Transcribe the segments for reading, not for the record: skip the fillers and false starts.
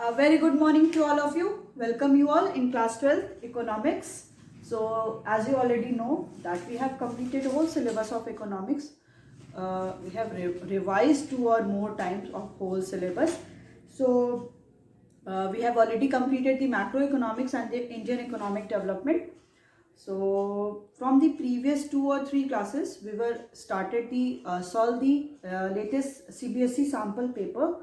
A very good morning to all of you. Welcome you all in class 12 economics. So as you already know that we have completed whole syllabus of economics. We have revised 2 or more times of whole syllabus. So we have already completed the macroeconomics and the Indian economic development. So from the previous 2 or 3 classes we were started the solve the latest CBSE sample paper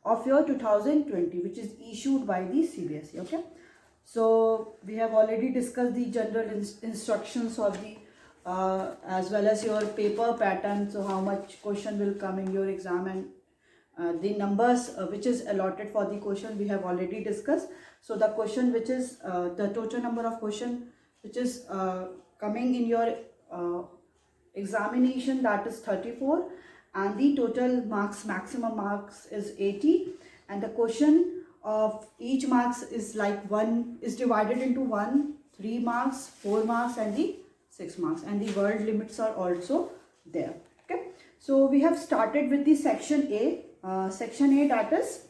of year 2020, which is issued by the CBSE. Okay, so we have already discussed the general instructions of the as well as your paper pattern, so how much question will come in your exam, and the numbers which is allotted for the question we have already discussed. So the question which is the total number of question which is coming in your examination, that is 34, and the total marks, maximum marks is 80, and the question of each marks is like one is divided into 1, 3 marks, 4 marks and the 6 marks, and the word limits are also there. Okay, so we have started with the section A. Section A, that is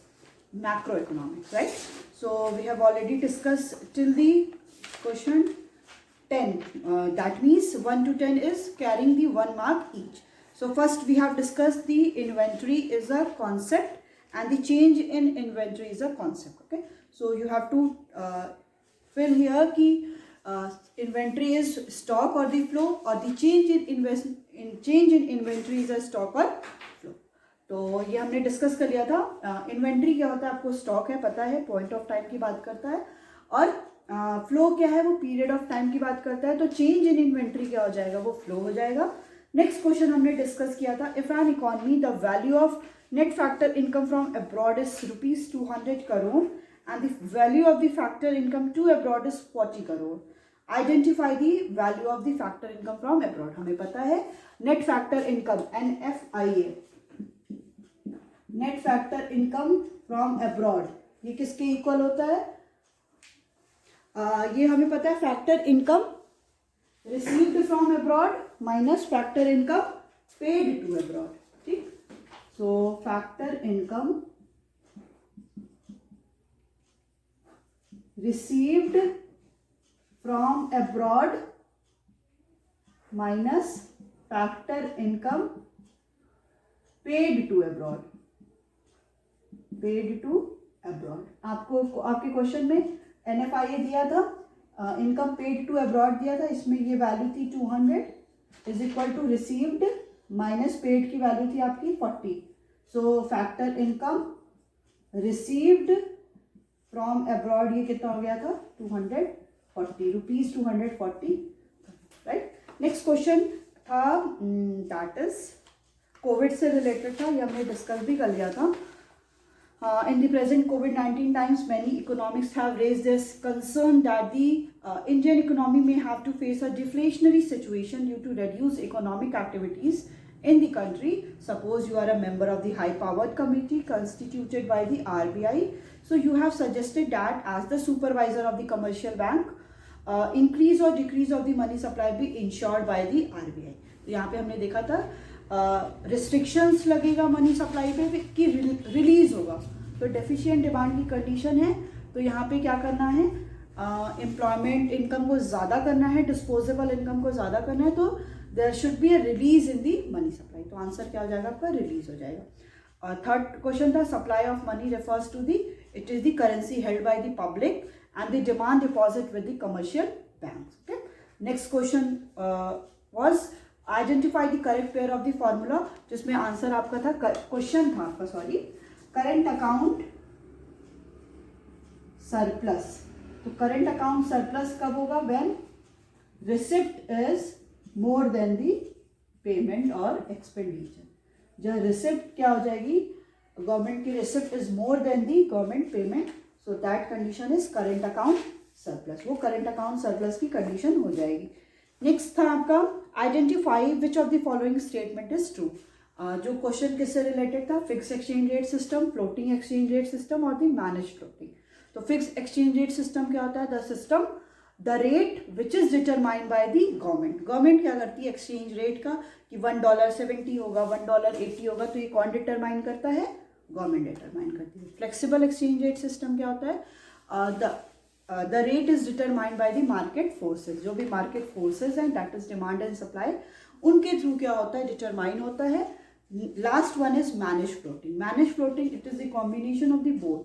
macroeconomics, right? So we have already discussed till the question 10. That means 1 to 10 is carrying the 1 mark each. So first we have discussed the inventory is a concept and the change in inventory is a concept. Okay, so you have to fill here ki inventory is stock or the flow, or the change in inventory is a stock or flow. तो ये हमने discuss कर लिया था. Inventory क्या होता है आपको स्टॉक है, पता है, पॉइंट ऑफ टाइम की बात करता है, और फ्लो क्या है, वो पीरियड ऑफ टाइम की बात करता है. तो चेंज इन इन्वेंट्री क्या हो जाएगा, वो फ्लो हो जाएगा. नेक्स्ट क्वेश्चन हमने डिस्कस किया था, if an economy the value of net factor income from abroad is ₹200 crore and the value of the factor income to abroad is 40 crore. Identify the value of the factor income from abroad. हमें पता है net factor income NFIA, net factor income from abroad, ये किसके equal होता है? ये हमें पता है factor income received from abroad minus factor income paid to abroad. ठीक, so factor income received from abroad minus factor income paid to abroad. Paid to abroad, आपको आपके क्वेश्चन में NFIA दिया था, इनकम पेड टू अब्रॉड दिया था, इसमें ये वैल्यू थी 200 is equal to received minus paid की वैल्यू थी आपकी 40. So factor income received from abroad ये कितना हो गया था, 240 रुपीज, 240, राइट. नेक्स्ट क्वेश्चन था दैट इज कोविड से रिलेटेड था, ये हमने डिस्कस भी कर लिया था. In the present COVID-19 times, many economists have raised this concern that the Indian economy may have to face a deflationary situation due to reduced economic activities in the country. Suppose you are a member of the high-powered committee constituted by the RBI. So you have suggested that as the supervisor of the commercial bank, increase or decrease of the money supply be ensured by the RBI. तो यहाँ पे हमने देखा था restrictions लगेगा money supply पे कि release होगा. तो डेफिशिएंट डिमांड की कंडीशन है, तो यहाँ पे क्या करना है, एम्प्लॉयमेंट इनकम को ज़्यादा करना है, डिस्पोजेबल इनकम को ज़्यादा करना है, तो there should be a release in the money supply. तो आंसर क्या हो जाएगा आपका, रिलीज हो जाएगा. और थर्ड क्वेश्चन था supply of money refers to the, it is the currency held by the public and the demand deposit with the commercial banks. Okay, next question was identify the correct pair of the formula, जिसमें answer आपका था, question था आपका, sorry, current account surplus. तो current account surplus कब होगा, when receipt is more than the payment और expenditure. जब रिसिप्ट क्या हो जाएगी, गवर्नमेंट की receipt is more than the government payment, so that condition is current account surplus. वो करंट अकाउंट सरप्लस की कंडीशन हो जाएगी. नेक्स्ट था आपका identify which of the following statement is true. जो क्वेश्चन किससे रिलेटेड था, fix exchange rate system, floating exchange rate system और द मैनेज फ्लोटिंग. तो फिक्स एक्सचेंज रेट सिस्टम क्या होता है, the system the rate which is determined by the government. Government क्या करती है एक्सचेंज रेट का कि $1.70 होगा, $1.80 होगा, तो ये कौन डिटरमाइन करता है, गवर्नमेंट डिटरमाइन करती है। फ्लेक्सिबल एक्सचेंज रेट सिस्टम क्या होता है, the rate is determined by the market forces, जो भी मार्केट फोर्सेज हैं that is demand and supply, उनके थ्रू क्या होता है, डिटरमाइन होता है। Last one is manage floating. Manage floating it is the combination of the both,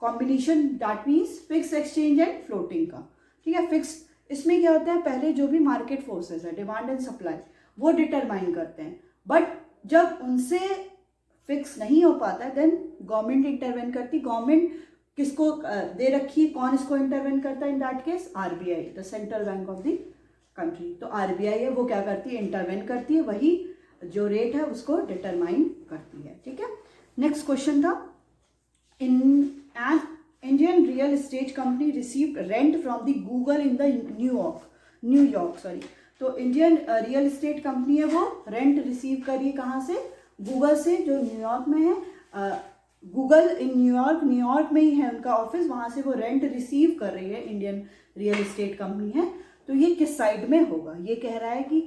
combination that means fix exchange and floating का, ठीक है। फिक्स इसमें क्या होता है, पहले जो भी मार्केट फोर्सेज है डिमांड एंड सप्लाई वो डिटरमाइन करते हैं, बट जब उनसे फिक्स नहीं हो पाता है देन गवर्नमेंट इंटरवेन करती। गवर्नमेंट किसको दे रखी है, कौन इसको इंटरवेन करता है, in that case RBI, the central bank of the country. तो आरबीआई है वो क्या करती है, इंटरवेन करती है, वही जो रेट है उसको डिटरमाइन करती है, ठीक है। नेक्स्ट क्वेश्चन था, in an Indian real estate company received rent from the Google in the New York sorry. तो इंडियन रियल एस्टेट कंपनी है वो रेंट रिसीव करिए कहाँ से, गूगल से, जो न्यूयॉर्क में है। गूगल इन न्यूयॉर्क में ही है उनका ऑफिस, वहाँ से वो रेंट रिसीव कर रही है, इंडियन रियल एस्टेट कंपनी है। तो ये किस साइड में होगा, ये कह रहा है कि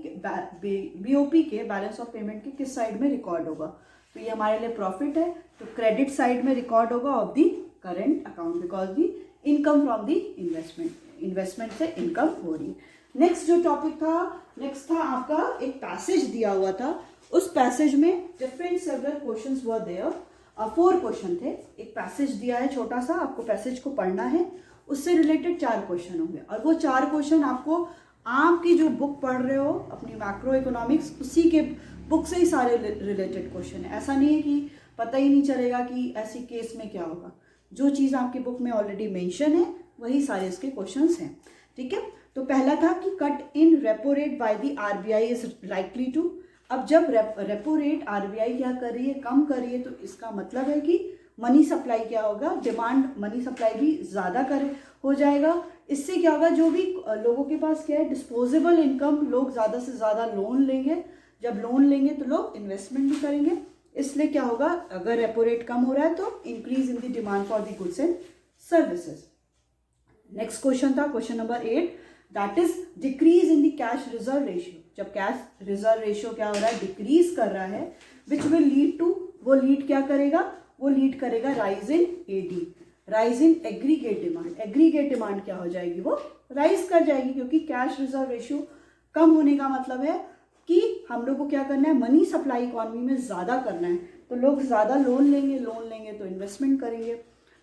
बीओपी के बैलेंस ऑफ पेमेंट के किस साइड में रिकॉर्ड होगा। तो ये हमारे लिए प्रॉफिट है, तो क्रेडिट साइड में रिकॉर्ड होगा of the current account, because the income from the investment से इनकम हो रही है। नेक्स्ट जो टॉपिक था, नेक्स्ट था आपका एक पैसेज दिया हुआ था, उस पैसेज में different several questions were there, 4 question थे। एक पैसेज दिया है छोटा सा, आपको पैसेज को पढ़ना है, उससे रिलेटेड 4 क्वेश्चन होंगे, और वो 4 क्वेश्चन आपको आपकी जो बुक पढ़ रहे हो अपनी मैक्रो इकोनॉमिक्स, उसी के बुक से ही सारे रिलेटेड क्वेश्चन है। ऐसा नहीं है कि पता ही नहीं चलेगा कि ऐसी केस में क्या होगा, जो चीज़ आपकी बुक में ऑलरेडी मेंशन है वही सारे इसके क्वेश्चंस हैं, ठीक है। तो पहला था कि cut in repo rate by the RBI is likely to. अब जब रेपो रेट आरबीआई क्या कर रही है, कम कर रही है, तो इसका मतलब है कि मनी सप्लाई क्या होगा, डिमांड मनी सप्लाई भी ज़्यादा हो जाएगा। इससे क्या होगा, जो भी लोगों के पास क्या है, डिस्पोजेबल इनकम, लोग ज़्यादा से ज़्यादा लोन लेंगे, जब लोन लेंगे तो लोग इन्वेस्टमेंट भी करेंगे, इसलिए क्या होगा, अगर रेपो रेट कम हो रहा है तो increase in the demand for the goods and services. Next question था question number 8, that is decrease in the cash reserve ratio. जब कैश रिजर्व रेशियो क्या हो रहा है, डिक्रीज कर रहा है, विच विल लीड टू, वो लीड क्या करेगा, वो लीड करेगा rise in AD, rise in aggregate demand. Aggregate demand क्या हो जाएगी, वो राइज कर जाएगी, क्योंकि कैश रिजर्व रेशियो कम होने का मतलब है कि हम लोग को क्या करना है, मनी सप्लाई इकोनॉमी में ज़्यादा करना है, तो लोग ज़्यादा लोन लेंगे तो इन्वेस्टमेंट करेंगे,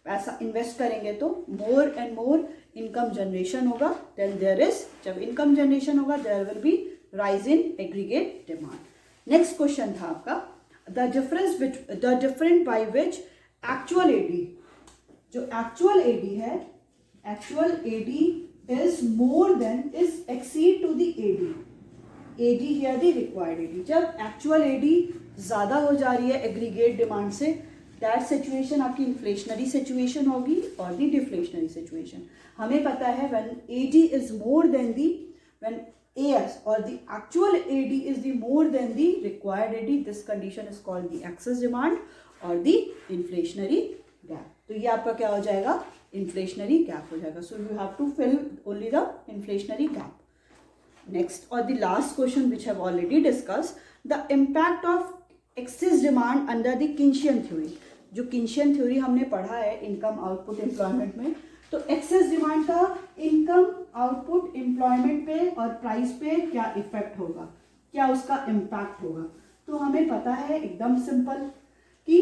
पैसा इन्वेस्ट करेंगे तो more and more income generation होगा, देन देयर इज, जब इनकम जनरेशन होगा there will be rise in aggregate demand. Next question था आपका, the different by which actual AD, जो एक्चुअल एडी है, actual AD is more than, is exceed to the AD here the required AD. जब actual AD ज़्यादा हो जा रही है एग्रीगेट डिमांड से, दैट सिचुएशन आपकी इन्फ्लेशनरी सिचुएशन होगी और दी डिफ्लेशनरी सिचुएशन। हमें पता है when AD is more than the, when AS और the actual AD is the more than the required AD, this condition is called the excess demand और the inflationary gap. तो ये आपका क्या हो जाएगा, इन्फ्लेशनरी गैप हो जाएगा। So you have to fill only the inflationary gap. Next or the last question which I have already discussed, the impact of excess demand under the Keynesian theory। जो Keynesian theory हमने पढ़ा है income output employment में, तो excess demand का income output employment पे और price पे क्या इफेक्ट होगा, क्या उसका इम्पैक्ट होगा। तो हमें पता है एकदम सिंपल कि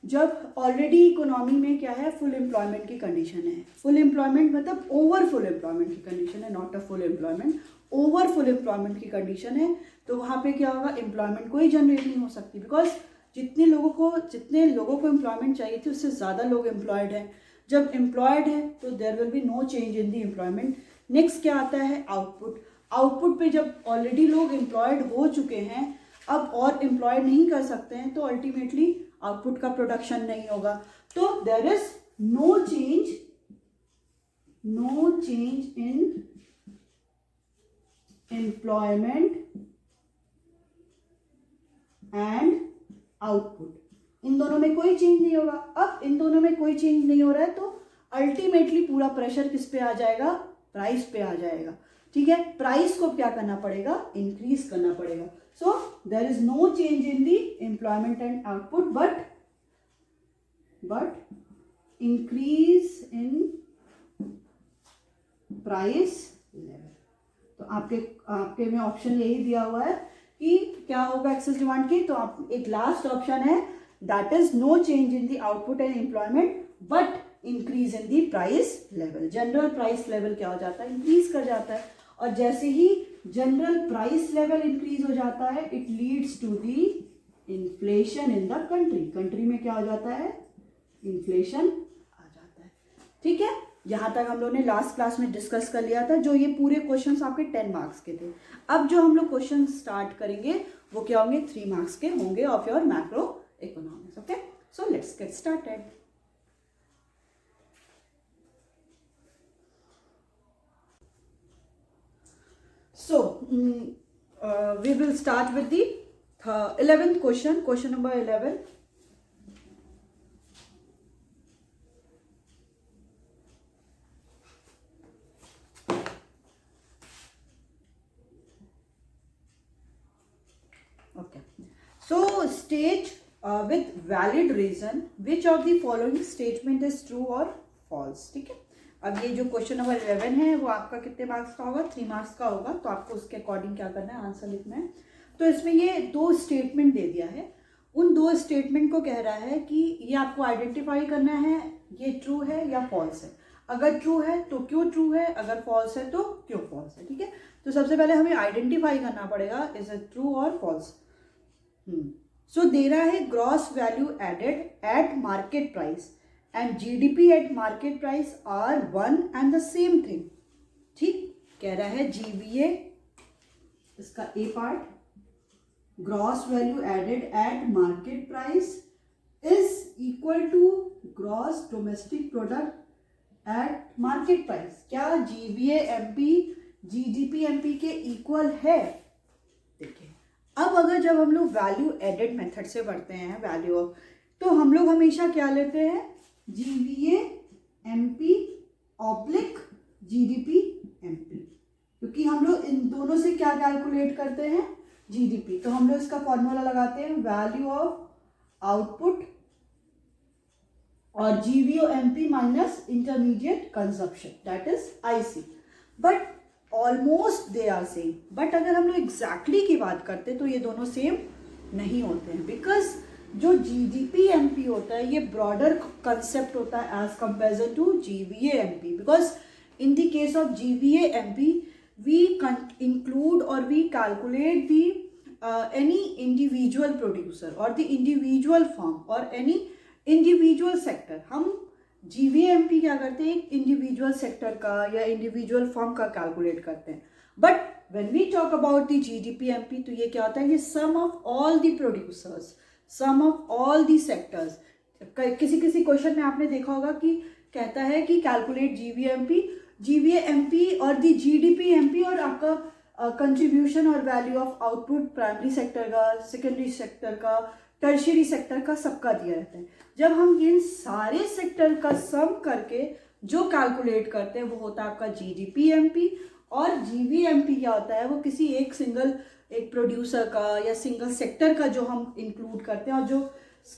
जब ऑलरेडी इकोनॉमी में क्या है, फुल एम्प्लॉयमेंट की कंडीशन है, फुल एम्प्लॉयमेंट मतलब ओवर फुल एम्प्लॉयमेंट की कंडीशन है, not a full employment, over full employment की कंडीशन है, तो वहाँ पे क्या होगा, एम्प्लॉयमेंट कोई जनरेट नहीं हो सकती, बिकॉज जितने लोगों को एम्प्लॉयमेंट चाहिए थी उससे ज़्यादा लोग एम्प्लॉयड हैं। जब एम्प्लॉयड है तो there will be no change in the employment. Next क्या आता है, आउटपुट। आउटपुट पे जब ऑलरेडी लोग एम्प्लॉयड हो चुके हैं, अब और एम्प्लॉयड नहीं कर सकते हैं, तो अल्टीमेटली आउटपुट का प्रोडक्शन नहीं होगा, तो there is no change in employment and output, इन दोनों में कोई चेंज नहीं होगा। अब इन दोनों में कोई चेंज नहीं हो रहा है तो अल्टीमेटली पूरा प्रेशर किस पे आ जाएगा, प्राइस पे आ जाएगा, ठीक है। प्राइस को क्या करना पड़ेगा, इंक्रीज करना पड़ेगा। So there is no change in the employment and output, but but increase in price level. तो आपके में ऑप्शन यही दिया हुआ है कि क्या होगा एक्सेस डिमांड की. तो आप एक लास्ट ऑप्शन है, that is no change in the output and employment but increase in the price level. General price level क्या हो जाता है, इंक्रीज कर जाता है. और जैसे ही जनरल प्राइस लेवल इंक्रीज हो जाता है, it leads to the inflation in the country. Country में क्या हो जाता है, इन्फ्लेशन आ जाता है. ठीक है, यहाँ तक हम लोगों ने लास्ट क्लास में डिस्कस कर लिया था. जो ये पूरे क्वेश्चंस आपके 10 मार्क्स के थे. अब जो हम लोग क्वेश्चन स्टार्ट करेंगे वो क्या होंगे, 3 मार्क्स के होंगे of your macro economics. Okay, so let's get started. So we will start with the 11th question, question number 11. Okay, so state with valid reason which of the following statement is true or false. ठीक है, अब ये जो question number 11 है वो आपका कितने marks का होगा, 3 मार्क्स का होगा. तो आपको उसके अकॉर्डिंग क्या करना है, आंसर लिखना है. तो इसमें ये 2 स्टेटमेंट दे दिया है. उन 2 स्टेटमेंट को कह रहा है कि ये आपको आइडेंटिफाई करना है ये ट्रू है या फॉल्स है. अगर ट्रू है तो क्यों ट्रू है, अगर फॉल्स है तो क्यों फॉल्स है. ठीक है, तो सबसे पहले हमें आइडेंटिफाई करना पड़ेगा इज इट ट्रू और फॉल्स. सो दे रहा है gross value added at market price and GDP at market price are one and the same thing. ठीक, कह रहा है GVA, इसका A part, gross value added at market price is equal to gross domestic product at market price. क्या GVA MP GDP MP के equal है. देखिए, अब अगर जब हम लोग वैल्यू एडेड मेथड से बढ़ते हैं वैल्यू ऑफ, तो हम लोग हमेशा क्या लेते हैं, GVA MP oblique GDP MP, क्योंकि हम लोग इन दोनों से क्या कैलकुलेट करते हैं, GDP. तो हम लोग इसका फॉर्मूला लगाते हैं वैल्यू ऑफ आउटपुट और GVO MP minus intermediate consumption, that is IC. But almost they are same. But अगर हम लोग एग्जैक्टली की बात करते हैं तो ये दोनों सेम नहीं होते हैं, बिकॉज जो GDP MP होता है ये ब्रॉडर कंसेप्ट होता है as comparison to GVA MP. Because in the case of GVA MP we include और we calculate the any individual producer और द इंडिविजुअल फर्म और एनी इंडिविजुअल सेक्टर. हम GVA MP क्या करते हैं, एक इंडिविजुअल सेक्टर का या इंडिविजुअल फर्म का कैलकुलेट करते हैं. But when we talk about the GDP MP तो ये क्या होता है, ये sum of all the producers, sum of all the sectors. किसी किसी क्वेश्चन में आपने देखा होगा कि कहता है कि कैलकुलेट GVA MP और दी GDP MP और आपका कंट्रीब्यूशन और value of output primary sector का, सेकेंडरी सेक्टर का, टर्शियरी सेक्टर का, सबका दिया रहता है. जब हम इन सारे सेक्टर का सम करके जो कैलकुलेट करते हैं वो होता है आपका GDP MP. और GVA MP क्या होता है, वो किसी एक सिंगल एक प्रोड्यूसर का या सिंगल सेक्टर का जो हम इंक्लूड करते हैं और जो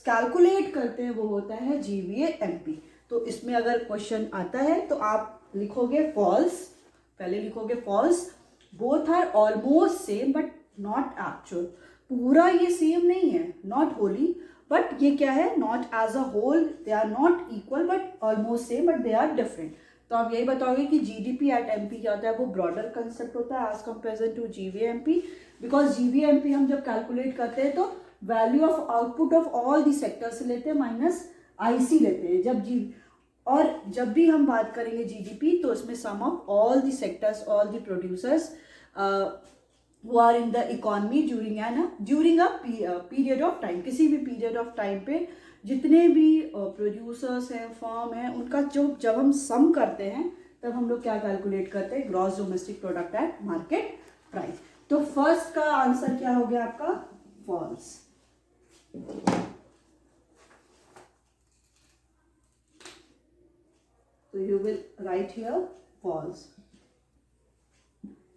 कैलकुलेट करते हैं वो होता है GVA MP. तो इसमें अगर क्वेश्चन आता है तो आप लिखोगे फॉल्स, पहले लिखोगे false. Both are almost same but not actual. पूरा ये सेम नहीं है, नॉट होली, बट ये क्या है, not as a whole they are not equal but almost same but they are different. तो आप यही बताओगे कि GDP एट MP क्या होता है, वो ब्रॉडर कंसेप्ट होता है as comparison to GVA MP. Because GVA MP हम जब कैलकुलेट करते हैं तो value of output of all the sectors लेते हैं माइनस IC लेते हैं. और जब भी हम बात करेंगे GDP तो इसमें sum of all the sectors, all the producers who are in the economy during a period of time. किसी भी पीरियड ऑफ टाइम पे जितने भी प्रोड्यूसर्स हैं, फर्म हैं, उनका जब हम सम करते हैं तब हम लोग क्या कैलकुलेट करते हैं, gross domestic product at market price. तो फर्स्ट का आंसर क्या हो गया आपका, फॉल्स. तो you will write here false.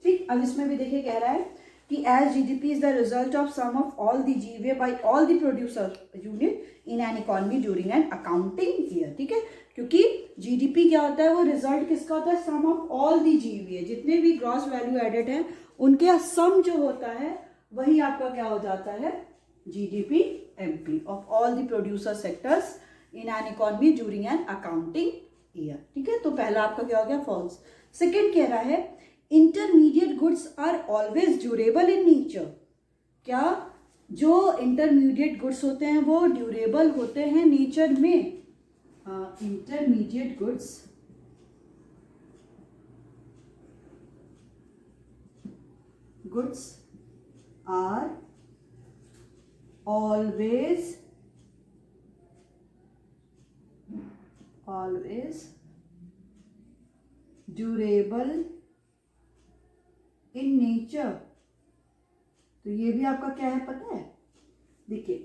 ठीक, अब इसमें भी देखिए कह रहा है कि as GDP is the result of sum of all the GVA by all the producer unit in an economy during an accounting year, ठीक है, क्योंकि GDP क्या होता है, वो रिजल्ट किसका होता है, सम ऑफ ऑल दी GVA, जितने भी ग्रॉस वैल्यू एडेड हैं उनके सम जो होता है वही आपका क्या हो जाता है, GDP MP of all the producer sectors in an economy during an accounting year, ठीक है। तो पहला आपका क्या हो गया, फॉल्स। सेकेंड कह रहा है intermediate goods are always durable in nature, क्या जो इंटरमीडिएट गुड्स होते हैं वो ड्यूरेबल होते हैं नेचर में, intermediate goods are always durable in nature। तो ये भी आपका क्या है पता है, देखिए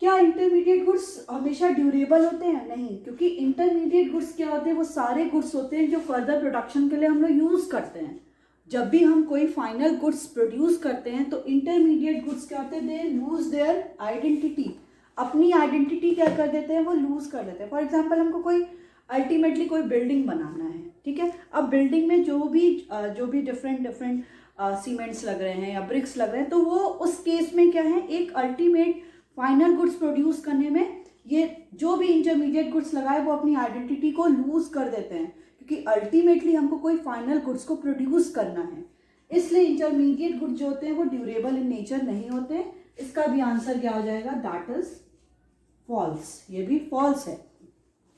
क्या इंटरमीडिएट गुड्स हमेशा ड्यूरेबल होते हैं, नहीं, क्योंकि इंटरमीडिएट गुड्स क्या होते हैं, वो सारे गुड्स होते हैं जो फर्दर प्रोडक्शन के लिए हम लोग यूज करते हैं। जब भी हम कोई फाइनल गुड्स प्रोड्यूस करते हैं तो इंटरमीडिएट गुड्स क्या होते हैं, दे लूज देयर आइडेंटिटी, अपनी आइडेंटिटी क्या कर देते हैं, वो लूज कर देते हैं। फॉर एग्जांपल हमको कोई अल्टीमेटली कोई बिल्डिंग बनाना है, ठीक है, अब बिल्डिंग में जो भी डिफरेंट सीमेंट्स लग रहे हैं या ब्रिक्स लग रहे हैं, तो वो उस केस में क्या है, एक अल्टीमेट फाइनल गुड्स प्रोड्यूस करने में ये जो भी इंटरमीडिएट गुड्स लगाए वो अपनी आइडेंटिटी को लूज कर देते हैं, क्योंकि अल्टीमेटली हमको कोई फाइनल गुड्स को प्रोड्यूस करना है। इसलिए इंटरमीडिएट गुड्स जो होते हैं वो ड्यूरेबल इन नेचर नहीं होते। इसका भी आंसर क्या हो जाएगा, दैट इज फॉल्स, ये भी फॉल्स है।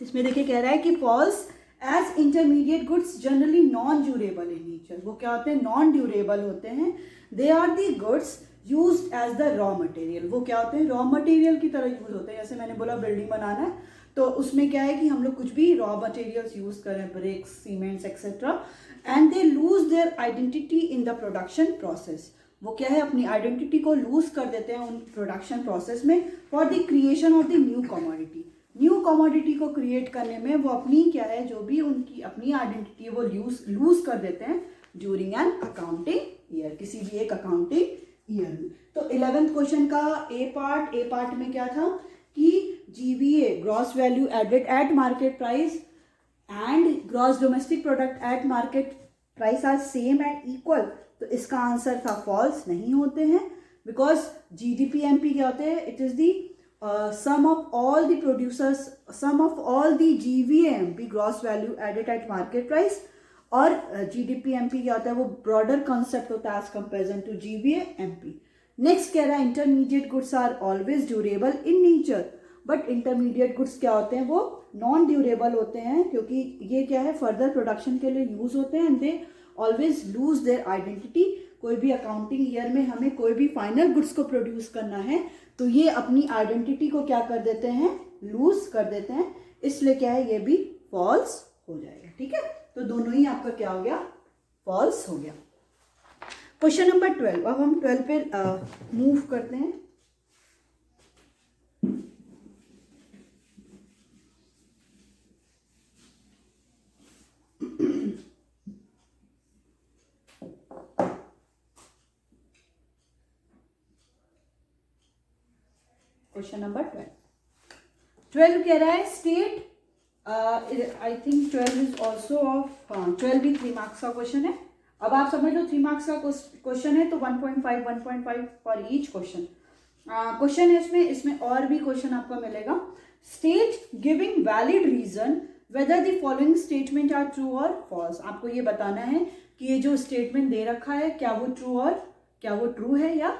इसमें देखिए कह रहा है कि false as intermediate goods generally non durable in nature, वो क्या होते हैं, नॉन ड्यूरेबल होते हैं। They are the goods used as the raw material, वो क्या होते हैं, रॉ मटेरियल की तरह यूज होते हैं। जैसे मैंने बोला बिल्डिंग बनाना है तो उसमें क्या है कि हम लोग कुछ भी रॉ मटेरियल्स यूज करें, bricks, cements etcetera, and they lose their identity in the production process, वो क्या है, अपनी आइडेंटिटी को लूज कर देते हैं उन प्रोडक्शन प्रोसेस में for the creation of the new commodity. New commodity को क्रिएट करने में वो अपनी क्या है, जो भी उनकी अपनी आइडेंटिटी है वो लूज कर देते हैं ड्यूरिंग एन अकाउंटिंग ईयर, किसी भी एक अकाउंटिंग ईयर में। तो 11th क्वेश्चन का ए पार्ट में क्या था कि GVA gross value added at market price and gross domestic product at market price are same and equal, तो इसका आंसर था फॉल्स, नहीं होते हैं, बिकॉज GDP MP क्या होते हैं, it is the sum of all the producers, sum of all the GVA MP gross value added at market price, और GDP MP क्या होता है, वो ब्रॉडर कॉन्सेप्ट होता है as comparison to GVA MP। Next कह रहा है intermediate goods are always durable in nature, but intermediate goods क्या होते हैं, वो नॉन ड्यूरेबल होते हैं, क्योंकि ये क्या है, फर्दर प्रोडक्शन के लिए यूज होते हैं, and they always loose their identity. कोई भी अकाउंटिंग ईयर में हमें कोई भी फाइनल गुड्स को प्रोड्यूस करना है तो ये अपनी आइडेंटिटी को क्या कर देते हैं, लूज कर देते हैं, इसलिए क्या है, ये भी फॉल्स हो जाएगा, ठीक है। तो दोनों ही आपका क्या हो गया, फॉल्स हो गया। क्वेश्चन नंबर 12, अब हम 12 पे मूव करते हैं। क्वेश्चन नंबर 12 कह रहा है state, I think 12 is also of, 12 भी 3 मार्क्स का क्वेश्चन है। अब आप समझ लो 3 मार्क्स का क्वेश्चन है तो 1.5 फॉर ईच क्वेश्चन क्वेश्चन है। इसमें और भी क्वेश्चन आपको मिलेगा। State giving valid reason whether the following statement are true और फॉल्स, आपको ये बताना है कि ये जो स्टेटमेंट दे रखा है क्या वो ट्रू है या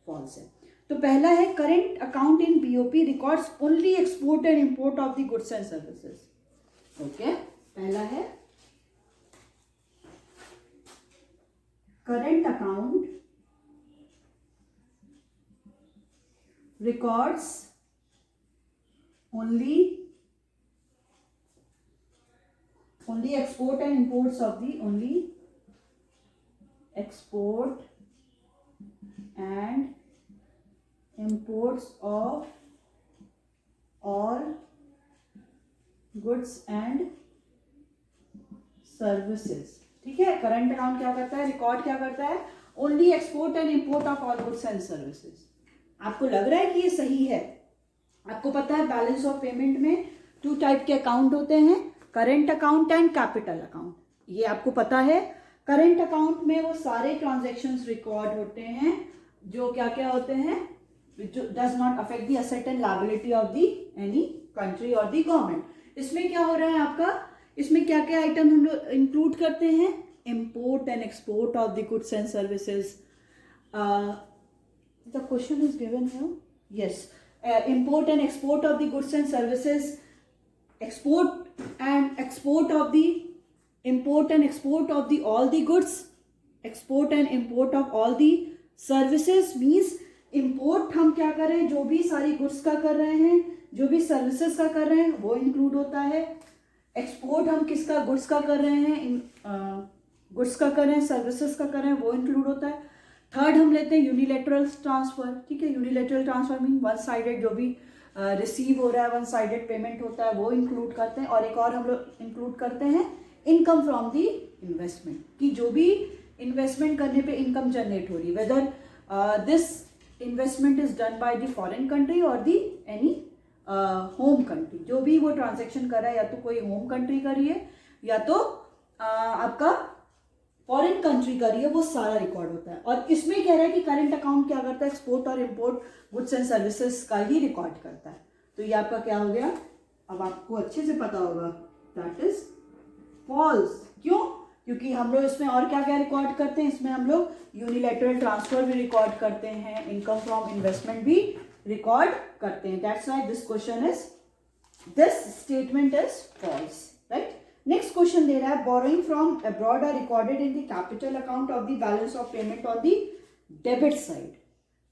फॉल्स है। तो पहला है current account in BOP records only export and import of the goods and services. Okay, पहला है current account records only export and imports of the export and imports of all goods and services। ठीक है, current account क्या करता है, record क्या करता है, only export and import of all goods and services. आपको लग रहा है कि ये सही है? आपको पता है बैलेंस ऑफ पेमेंट में 2 टाइप के अकाउंट होते हैं, current account and capital account. ये आपको पता है। करेंट अकाउंट में वो सारे ट्रांजैक्शंस रिकॉर्ड होते हैं जो क्या क्या होते हैं, जो does not affect the asset and liability of the any country और द गवर्नमेंट। इसमें क्या हो रहा है आपका, इसमें क्या क्या आइटम हम लोग इंक्लूड करते हैं, import and export of the goods and services. The question is given here, yes, import and export of the goods and services, export and export of the import and export of the all the goods, export and import of all the services means import हम क्या कर रहे हैं, जो भी सारी goods का कर रहे हैं, जो भी services का कर रहे हैं वो include होता है। export हम किसका, goods का कर रहे हैं, goods का कर रहे हैं, services का कर रहे हैं वो include होता है। थर्ड हम लेते हैं यूनिलेटरल ट्रांसफर, ठीक है। Unilateral transfer mean one sided, जो भी रिसीव हो रहा है वन साइडेड पेमेंट होता है वो इंक्लूड करते हैं। और एक और हम लोग इंक्लूड करते हैं इनकम फ्रॉम दी इन्वेस्टमेंट, कि जो भी इन्वेस्टमेंट करने पे इनकम जनरेट हो रही है, whether this investment is done by the foreign country और दी एनी होम कंट्री। जो भी वो ट्रांजेक्शन कर रहा है या तो कोई होम कंट्री का रही है या तो आपका फॉरेन कंट्री का रही है, वो सारा रिकॉर्ड होता है। और इसमें कह रहा है कि करंट अकाउंट क्या करता है, एक्सपोर्ट और इम्पोर्ट गुड्स एंड सर्विसेज का ही रिकॉर्ड करता है। तो ये आपका क्या हो गया, अब आपको अच्छे से पता होगा, दैट इज फॉल्स। क्यों? क्योंकि हम लोग इसमें और क्या क्या रिकॉर्ड करते हैं, इसमें हम लोग यूनिलैटरल ट्रांसफर भी रिकॉर्ड करते हैं, इनकम फ्रॉम इन्वेस्टमेंट भी रिकॉर्ड करते हैं। That's why this question is, this statement is false, right. Next question दे रहा है, borrowing from abroad are recorded in the capital account of the balance of payment on the debit side.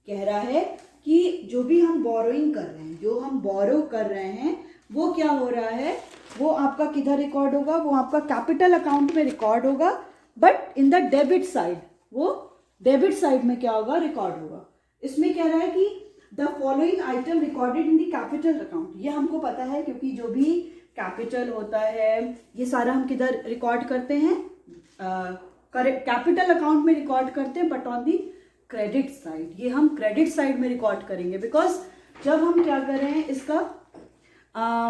कह रहा है कि जो भी हम बोरोइंग कर रहे हैं, जो हम बोरो कर रहे हैं, वो क्या हो रहा है, वो आपका किधर रिकॉर्ड होगा, वो आपका कैपिटल अकाउंट में रिकॉर्ड होगा, but in the debit side, वो डेबिट साइड में क्या होगा, रिकॉर्ड होगा। इसमें कह रहा है कि the following item recorded in the capital account. ये हमको पता है क्योंकि जो भी कैपिटल होता है ये सारा हम किधर रिकॉर्ड करते हैं, कैपिटल अकाउंट में रिकॉर्ड करते हैं, but on the credit side. ये हम क्रेडिट साइड में रिकॉर्ड करेंगे, बिकॉज जब हम क्या कर रहे हैं, इसका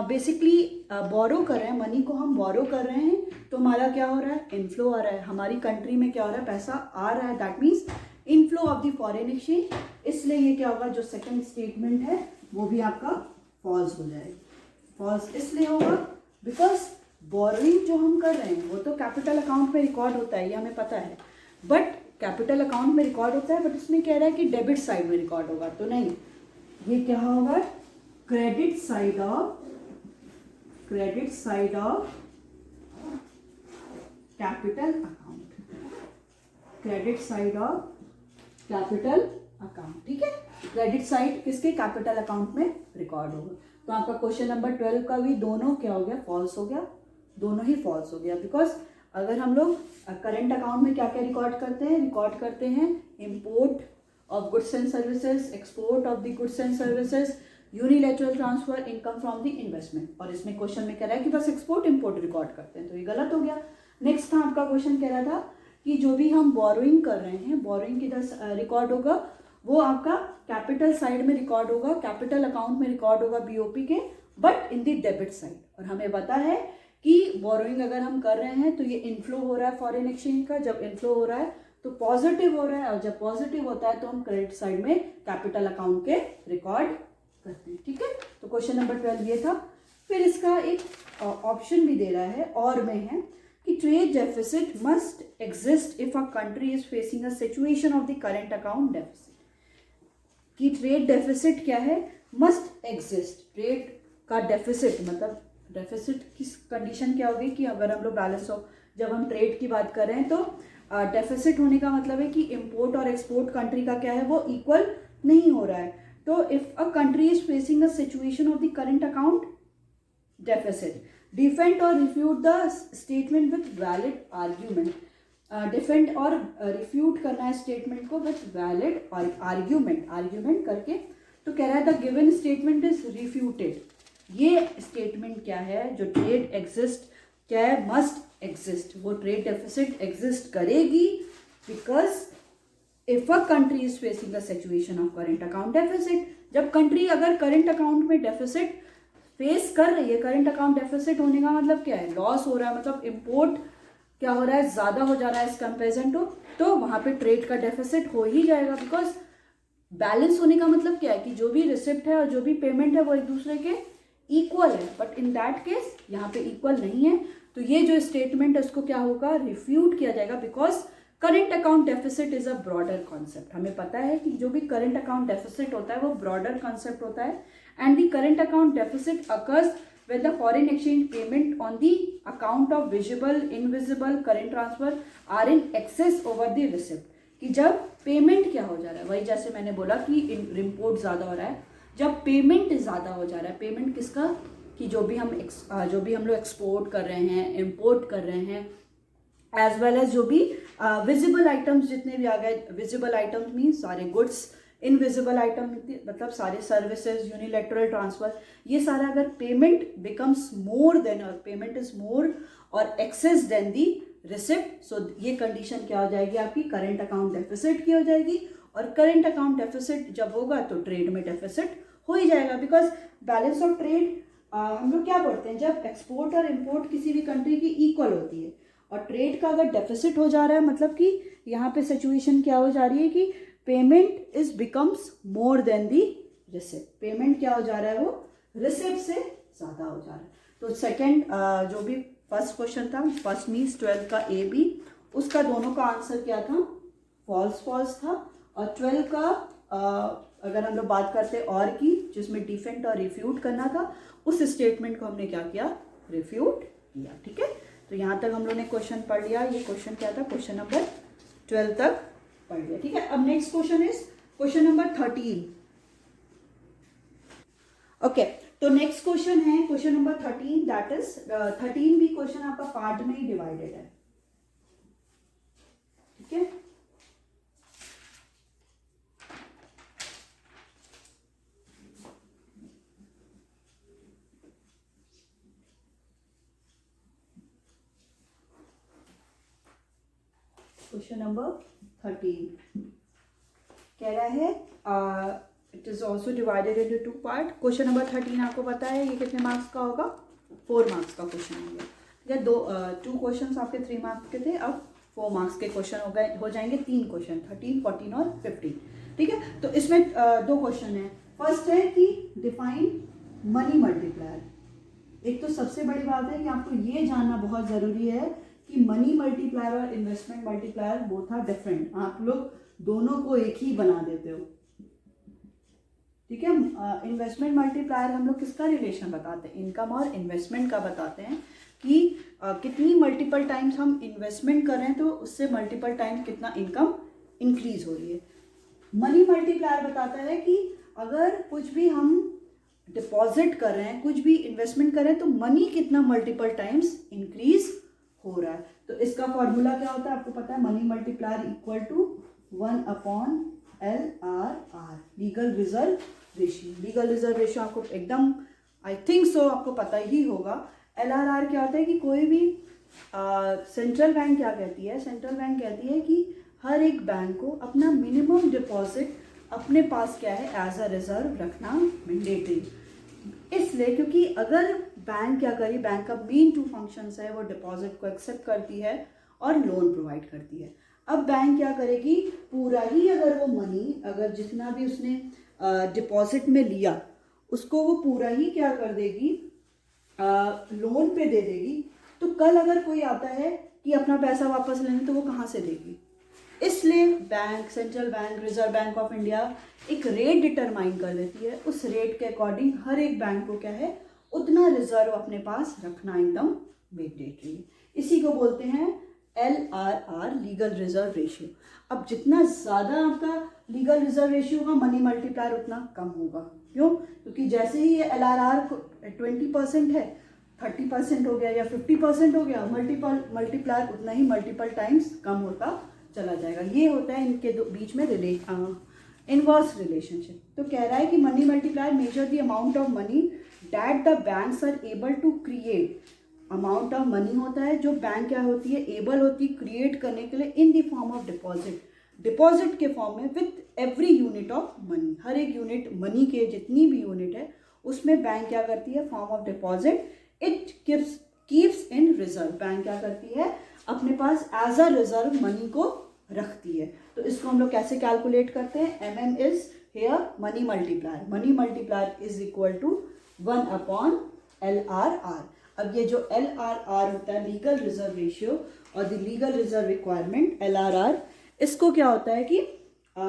बेसिकली बोरो कर रहे हैं, मनी को हम बोरो कर रहे हैं, तो हमारा क्या हो रहा है, इनफ्लो आ रहा है, हमारी कंट्री में क्या हो रहा है, पैसा आ रहा है, that means inflow of the foreign exchange. इसलिए ये क्या होगा, जो सेकंड स्टेटमेंट है वो भी आपका फॉल्स हो जाएगा। फॉल्स इसलिए होगा बिकॉज बोरोइंग जो हम कर रहे हैं वो तो कैपिटल अकाउंट में रिकॉर्ड होता है, ये हमें पता है, बट कैपिटल अकाउंट में रिकॉर्ड होता है, बट इसमें कह रहा है कि डेबिट साइड में रिकॉर्ड होगा, तो नहीं, ये क्या होगा, credit side of capital account, credit side of capital account, ठीक है। क्रेडिट साइड किसके, कैपिटल अकाउंट में रिकॉर्ड होगा। तो आपका क्वेश्चन नंबर 12 का भी दोनों क्या हो गया, फॉल्स हो गया, दोनों ही फॉल्स हो गया। बिकॉज अगर हम लोग करंट अकाउंट में क्या क्या रिकॉर्ड करते हैं, import of goods and services, export of the goods and services, unilateral transfer, income from the investment. और इसमें क्वेश्चन में कह रहा है कि बस एक्सपोर्ट इम्पोर्ट रिकॉर्ड करते हैं, तो ये गलत हो गया। नेक्स्ट था आपका क्वेश्चन कह रहा था कि जो भी हम बोरोइंग कर रहे हैं, बोरोइंग किधर रिकॉर्ड होगा, वो आपका कैपिटल साइड में रिकॉर्ड होगा, कैपिटल अकाउंट में रिकॉर्ड होगा बीओपी के, but in the debit side. और हमें पता है कि बोरोइंग अगर हम कर रहे हैं तो ये इनफ्लो हो रहा है फॉरेन एक्सचेंज का, जब इनफ्लो हो रहा है तो पॉजिटिव हो रहा है, और जब पॉजिटिव होता है तो हम क्रेडिट साइड में कैपिटल अकाउंट के रिकॉर्ड करते हैं, ठीक है। तो क्वेश्चन नंबर 12 ये था। फिर इसका एक ऑप्शन भी दे रहा है और में है कि trade deficit must exist if a country is facing a situation of the current account deficit. कि ट्रेड डेफिसिट क्या है, मस्ट एग्जिस्ट। ट्रेड का डेफिसिट मतलब डेफिसिट की कंडीशन क्या होगी कि अगर हम लोग बैलेंस ऑफ, जब हम ट्रेड की बात कर रहे हैं तो डेफिसिट होने का मतलब है कि इंपोर्ट और एक्सपोर्ट कंट्री का क्या है, वो इक्वल नहीं हो रहा है। तो if a country is facing a situation of the current account deficit, defend और refute the statement with valid argument. Defend और रिफ्यूट करना है स्टेटमेंट को विथ वैलिड आर्ग्यूमेंट करके। तो कह रहा है the given statement is refuted. ये स्टेटमेंट क्या है, जो ट्रेड एग्जिस्ट क्या है, मस्ट एग्जिस्ट, वो ट्रेड डेफिसिट एग्जिस्ट करेगी because if a country is facing the situation of current account deficit, जब कंट्री अगर करेंट अकाउंट में डेफिसिट फेस कर रही है, करेंट अकाउंट डेफिसिट होने का मतलब क्या है, लॉस हो रहा है, मतलब इम्पोर्ट क्या हो रहा है, ज़्यादा हो जा रहा है इस कंपेरिजन टू, तो वहाँ पे ट्रेड का डेफिसिट हो ही जाएगा। बिकॉज बैलेंस होने का मतलब क्या है कि जो भी रिसिप्ट है और जो भी पेमेंट है वो एक दूसरे के इक्वल है, बट इन दैट केस यहाँ पे इक्वल नहीं है, तो ये जो स्टेटमेंट है उसको क्या होगा, रिफ्यूट किया जाएगा। Because current account deficit is a broader concept, हमें पता है कि जो भी करेंट अकाउंट डेफिसिट होता है वो ब्रॉडर कॉन्सेप्ट होता है, and the current account deficit occurs when the foreign exchange payment on the account of visible invisible current transfer are in excess over the receipt, कि जब पेमेंट क्या हो जा रहा है, वही जैसे मैंने बोला कि इम्पोर्ट ज़्यादा हो रहा है, जब पेमेंट ज़्यादा हो जा रहा है, पेमेंट किसका, कि जो भी हम लोग एक्सपोर्ट कर रहे हैं, इम्पोर्ट कर रहे हैं, एज वेल एज जो भी विजिबल आइटम्स जितने भी आ गए, विजिबल आइटम्स मीन सारे गुड्स, इनविजिबल आइटम मतलब सारे सर्विसेज, यूनिलैटरल ट्रांसफर, ये सारा अगर पेमेंट बिकम्स मोर देन और पेमेंट इज मोर और एक्सेस देन दी रिसिप्ट, सो ये कंडीशन क्या हो जाएगी, आपकी करेंट अकाउंट डेफिसिट की हो जाएगी। और करेंट अकाउंट डेफिसिट जब होगा तो ट्रेड में डेफिसिट हो ही जाएगा। बिकॉज बैलेंस ऑफ ट्रेड हम लोग क्या पढ़ते हैं, जब एक्सपोर्ट और इम्पोर्ट किसी भी कंट्री की इक्वल होती है और ट्रेड का अगर डेफिसिट हो जा रहा है, मतलब कि यहाँ पे सिचुएशन क्या हो जा रही है कि payment is becomes more than the receipt, payment क्या हो जा रहा है, वो रिसिप्ट से ज़्यादा हो जा रहा है। तो सेकंड जो भी फर्स्ट क्वेश्चन था, फर्स्ट मीन्स 12 का ए बी, उसका दोनों का आंसर क्या था, फॉल्स था। और 12 का अगर हम लोग बात करते और की, जिसमें डिफेंड और रिफ्यूट करना था, उस स्टेटमेंट को हमने क्या किया, रिफ्यूट किया। ठीक है, तो यहाँ तक हम लोग ने क्वेश्चन पढ़ लिया। ये क्वेश्चन क्या था, क्वेश्चन नंबर 12 तक पढ़ लिया। ठीक है, अब next question is question number 13। Okay, तो नेक्स्ट क्वेश्चन है क्वेश्चन नंबर 13, दैट इज 13 भी क्वेश्चन आपका पार्ट में ही डिवाइडेड है। ठीक है, क्वेश्चन नंबर 13 कह रहा है it is also divided into 2 part. Question number 13 आपको पता है ये कितने मार्क्स का होगा, 4 मार्क्स का क्वेश्चन होगा। ठीक है, 2 क्वेश्चन आपके 3 मार्क्स के थे, अब 4 मार्क्स के क्वेश्चन हो जाएंगे 3 क्वेश्चन, 13, 14 और 15। ठीक है, तो इसमें 2 क्वेश्चन है। फर्स्ट है कि डिफाइन मनी मल्टीप्लायर। एक तो सबसे बड़ी बात है कि आपको ये जानना बहुत ज़रूरी है कि मनी मल्टीप्लायर और investment multiplier both are different. आप लोग दोनों को एक ही बना देते हो। ठीक है, इन्वेस्टमेंट मल्टीप्लायर हम लोग किसका रिलेशन बताते हैं, इनकम और इन्वेस्टमेंट का बताते हैं कि कितनी मल्टीपल टाइम्स हम इन्वेस्टमेंट कर रहे हैं तो उससे मल्टीपल टाइम्स कितना इनकम इंक्रीज हो रही है। मनी मल्टीप्लायर बताता है कि अगर कुछ भी हम डिपॉजिट कर रहे हैं, कुछ भी इन्वेस्टमेंट कर रहे हैं, तो मनी कितना मल्टीपल टाइम्स इंक्रीज हो रहा है। तो इसका फॉर्मूला क्या होता है आपको पता है, money multiplier equal to 1/LRR, legal reserve ratio. Legal reserve ratio आपको एकदम आई थिंक सो आपको पता ही होगा। LRR क्या होता है कि कोई भी सेंट्रल बैंक क्या कहती है, सेंट्रल बैंक कहती है कि हर एक बैंक को अपना मिनिमम डिपॉजिट अपने पास क्या है एज अ रिजर्व रखना मैंडेटरी, इसलिए क्योंकि अगर बैंक क्या करी, बैंक का मेन 2 फंक्शंस है, वो डिपॉजिट को एक्सेप्ट करती है और लोन प्रोवाइड करती है। अब बैंक क्या करेगी, पूरा ही अगर वो मनी, अगर जितना भी उसने डिपॉजिट में लिया उसको वो पूरा ही क्या कर देगी, लोन पे दे देगी, तो कल अगर कोई आता है कि अपना पैसा वापस लेने, तो वो कहाँ से देगी। इसलिए bank, central bank, reserve bank of India एक रेट डिटरमाइन कर देती है, उस रेट के अकॉर्डिंग हर एक बैंक को क्या है उतना रिजर्व अपने पास रखना एकदम मैंडेटरी है। इसी को बोलते हैं LRR, लीगल रिजर्व रेशियो। अब जितना ज़्यादा आपका लीगल रिजर्व रेशियो होगा, मनी मल्टीप्लायर उतना कम होगा। क्यों, क्योंकि जैसे ही ये LRR 20% है, 30% हो गया या 50% हो गया, मल्टीप्लायर उतना ही मल्टीपल टाइम्स कम होता चला जाएगा। ये होता है इनके बीच में इनवर्स रिलेशनशिप। तो कह रहा है कि money multiplier measure the amount of money that the banks are able to create. Amount of money होता है जो बैंक क्या होती है एबल होती है क्रिएट करने के लिए in the form of deposit, deposit के फॉर्म में with every unit of money, हर एक यूनिट मनी के जितनी भी यूनिट है उसमें बैंक क्या करती है, form of deposit it keeps in reserve, bank क्या करती है अपने पास एज अ रिजर्व मनी को रखती है। तो इसको हम लोग कैसे कैलकुलेट करते हैं, M M is here money multiplier, money multiplier is equal to 1 upon LRR। अब ये जो LRR होता है लीगल रिजर्व रेशियो और the legal reserve requirement LRR, इसको क्या होता है कि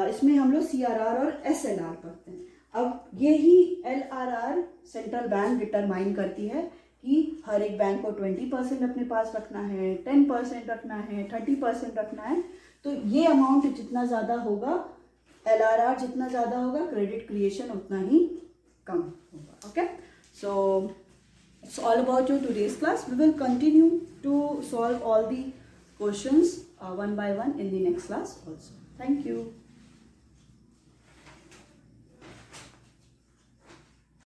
इसमें हम लोग CRR और SLR पढ़ते हैं। अब यही LRR सेंट्रल बैंक डिटरमाइन करती है कि हर एक बैंक को 20% अपने पास रखना है, 10% रखना है, 30% रखना है। तो ये अमाउंट जितना ज़्यादा होगा, LRR जितना ज़्यादा होगा, क्रेडिट क्रिएशन उतना ही कम होगा। Okay, so it's all about your today's class. We will continue to solve all the questions one by one in the next class also. Thank you.